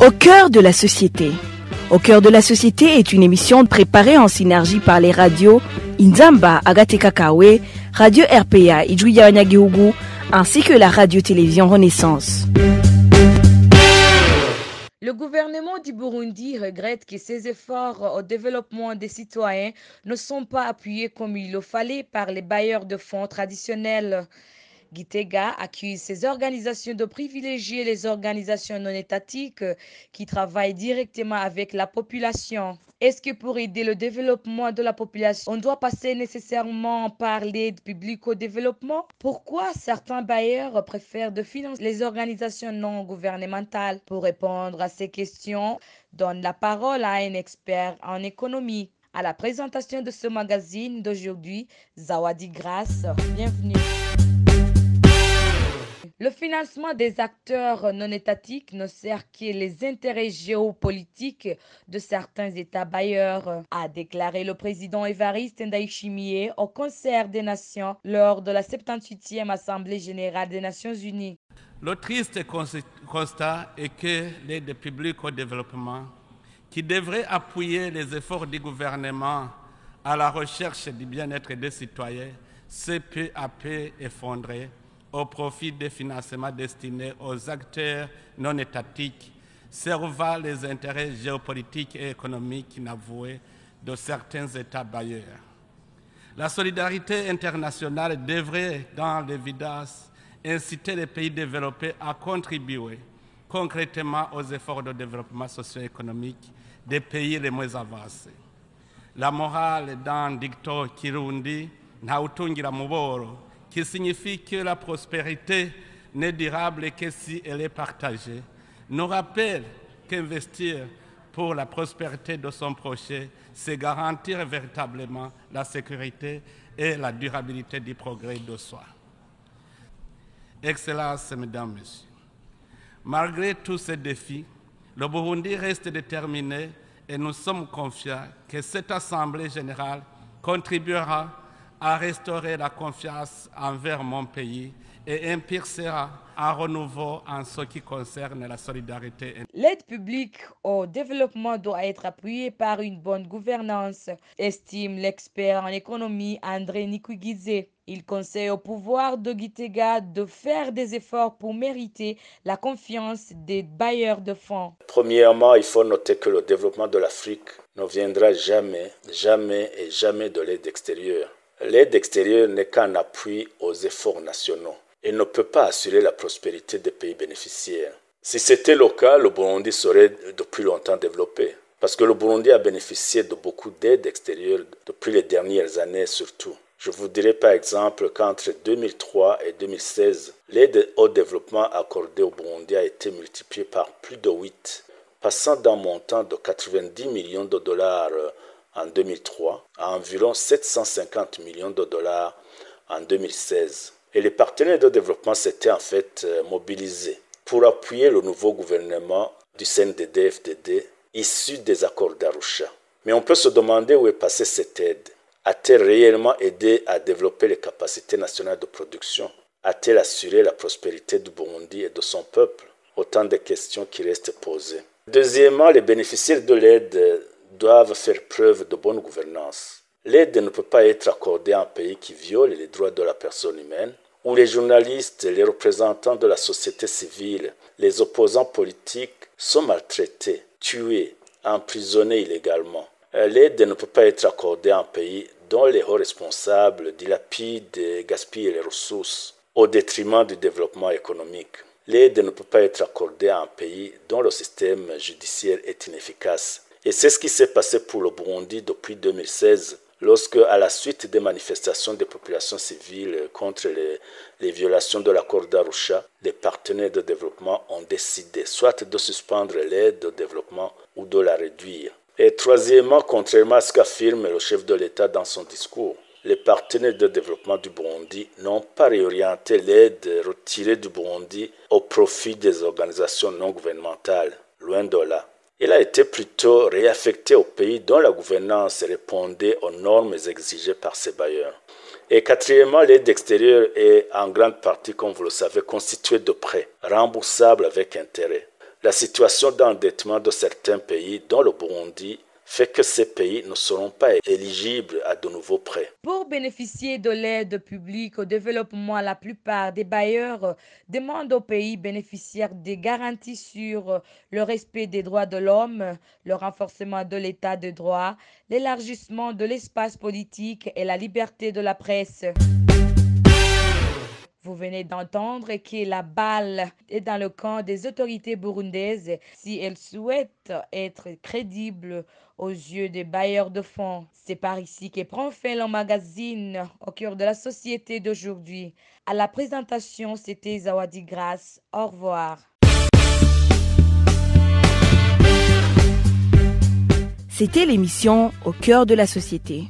Au cœur de la société. Au cœur de la société est une émission préparée en synergie par les radios Inzamba, Agatekakawe, Radio RPA, Idjouya-Wanyagihugu, ainsi que la radio-télévision Renaissance. Le gouvernement du Burundi regrette que ses efforts au développement des citoyens ne sont pas appuyés comme il le fallait par les bailleurs de fonds traditionnels. Gitega accuse ces organisations de privilégier les organisations non étatiques qui travaillent directement avec la population. Est-ce que pour aider le développement de la population, on doit passer nécessairement par l'aide publique au développement? Pourquoi certains bailleurs préfèrent de financer les organisations non gouvernementales? Pour répondre à ces questions, donne la parole à un expert en économie. À la présentation de ce magazine d'aujourd'hui, Zawadi Grace, bienvenue. Le financement des acteurs non étatiques ne sert que les intérêts géopolitiques de certains États bailleurs, a déclaré le président Évariste Ndayishimiye au concert des Nations lors de la 78e Assemblée générale des Nations unies. Le triste constat est que l'aide publique au développement, qui devrait appuyer les efforts du gouvernement à la recherche du bien-être des citoyens, s'est peu à peu effondrée au profit des financements destinés aux acteurs non étatiques, servant les intérêts géopolitiques et économiques inavoués de certains États bailleurs. La solidarité internationale devrait, dans l'évidence, inciter les pays développés à contribuer concrètement aux efforts de développement socio-économique des pays les moins avancés. La morale dans Dicto Kirundi, Nautungira Muboro, qui signifie que la prospérité n'est durable que si elle est partagée, nous rappelle qu'investir pour la prospérité de son prochain, c'est garantir véritablement la sécurité et la durabilité du progrès de soi. Excellences, Mesdames, Messieurs, malgré tous ces défis, le Burundi reste déterminé et nous sommes confiants que cette Assemblée générale contribuera à restaurer la confiance envers mon pays et impulsera un renouveau en ce qui concerne la solidarité. L'aide publique au développement doit être appuyée par une bonne gouvernance, estime l'expert en économie André Nikuigidze. Il conseille au pouvoir de Gitega de faire des efforts pour mériter la confiance des bailleurs de fonds. Premièrement, il faut noter que le développement de l'Afrique ne viendra jamais de l'aide extérieure. L'aide extérieure n'est qu'un appui aux efforts nationaux et ne peut pas assurer la prospérité des pays bénéficiaires. Si c'était le cas, le Burundi serait depuis longtemps développé, parce que le Burundi a bénéficié de beaucoup d'aides extérieures depuis les dernières années surtout. Je vous dirais par exemple qu'entre 2003 et 2016, l'aide au développement accordée au Burundi a été multipliée par plus de 8, passant d'un montant de 90 millions de dollars en 2003 à environ 750 millions de dollars en 2016. Et les partenaires de développement s'étaient en fait mobilisés pour appuyer le nouveau gouvernement du CNDD-FDD issu des accords d'Arusha. Mais on peut se demander où est passée cette aide. A-t-elle réellement aidé à développer les capacités nationales de production? A-t-elle assuré la prospérité du Burundi et de son peuple? Autant de questions qui restent posées. Deuxièmement, les bénéficiaires de l'aide doivent faire preuve de bonne gouvernance. L'aide ne peut pas être accordée à un pays qui viole les droits de la personne humaine, où les journalistes, les représentants de la société civile, les opposants politiques sont maltraités, tués, emprisonnés illégalement. L'aide ne peut pas être accordée à un pays dont les hauts responsables dilapident et gaspillent les ressources au détriment du développement économique. L'aide ne peut pas être accordée à un pays dont le système judiciaire est inefficace. Et c'est ce qui s'est passé pour le Burundi depuis 2016, lorsque, à la suite des manifestations des populations civiles contre les violations de l'accord d'Arusha, les partenaires de développement ont décidé soit de suspendre l'aide au développement ou de la réduire. Et troisièmement, contrairement à ce qu'affirme le chef de l'État dans son discours, les partenaires de développement du Burundi n'ont pas réorienté l'aide retirée du Burundi au profit des organisations non gouvernementales, loin de là. Il a été plutôt réaffecté aux pays dont la gouvernance répondait aux normes exigées par ses bailleurs. Et quatrièmement, l'aide extérieure est en grande partie, comme vous le savez, constituée de prêts remboursables avec intérêt. La situation d'endettement de certains pays, dont le Burundi, fait que ces pays ne seront pas éligibles à de nouveaux prêts. Pour bénéficier de l'aide publique au développement, la plupart des bailleurs demandent aux pays bénéficiaires des garanties sur le respect des droits de l'homme, le renforcement de l'état de droit, l'élargissement de l'espace politique et la liberté de la presse. Vous venez d'entendre que la balle est dans le camp des autorités burundaises si elles souhaitent être crédibles aux yeux des bailleurs de fonds. C'est par ici que prend fin le magazine au cœur de la société d'aujourd'hui. À la présentation, c'était Zawadi Grace. Au revoir. C'était l'émission Au cœur de la société.